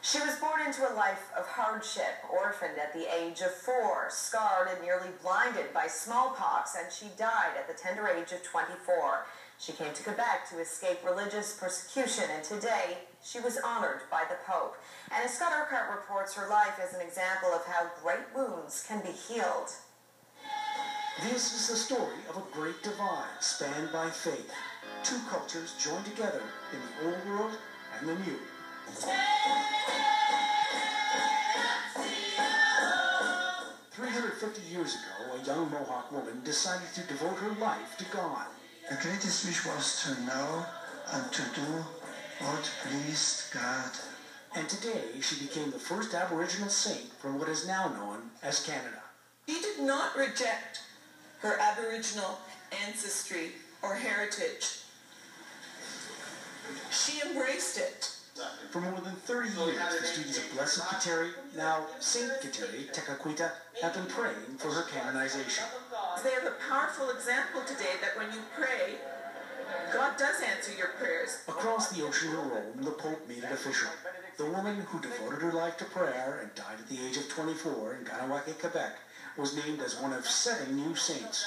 She was born into a life of hardship, orphaned at the age of 4, scarred and nearly blinded by smallpox, and she died at the tender age of 24. She came to Quebec to escape religious persecution, and today she was honored by the Pope. And as Scott Urquhart reports, her life as an example of how great wounds can be healed. This is the story of a great divide spanned by faith. Two cultures joined together in the old world and the new. 350 years ago, a young Mohawk woman decided to devote her life to God. The greatest wish was to know and to do what pleased God. And today, she became the first Aboriginal saint from what is now known as Canada. She did not reject her Aboriginal ancestry or heritage. She embraced it. For more than 30 years, the students of Blessed Kateri, now Saint Kateri Tekakwitha, have been praying for her canonization. They have a powerful example today that when you pray, God does answer your prayers. Across the ocean in Rome, the Pope made it official. The woman who devoted her life to prayer and died at the age of 24 in Kahnawake, Quebec, was named as one of 7 new saints.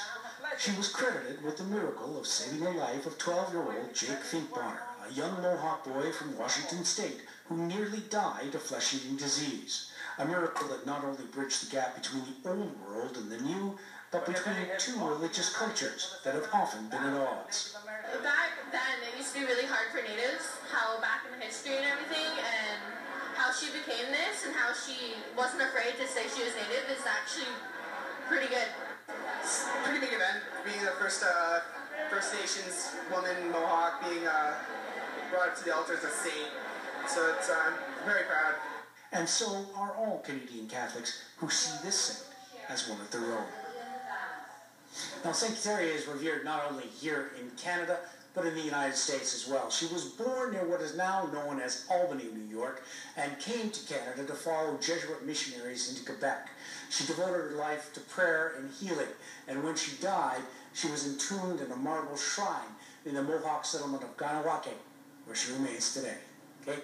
She was credited with the miracle of saving the life of 12-year-old Jake Finkbonner, a young Mohawk boy from Washington State who nearly died of flesh-eating disease. A miracle that not only bridged the gap between the old world and the new, but between two religious cultures that have often been at odds. Back then, it used to be really hard for Natives, how back in the history and everything, and how she became this and how she wasn't afraid to say she was Native is actually pretty good. It's a pretty big event, being the first First Nations woman Mohawk being brought to the altar as a saint. So it's very proud. And so are all Canadian Catholics who see this saint as one of their own. Now, Saint Kateri is revered not only here in Canada, but in the United States as well. She was born near what is now known as Albany, New York, and came to Canada to follow Jesuit missionaries into Quebec. She devoted her life to prayer and healing, and when she died, she was entombed in a marble shrine in the Mohawk settlement of Kahnawake, where she remains today. Okay?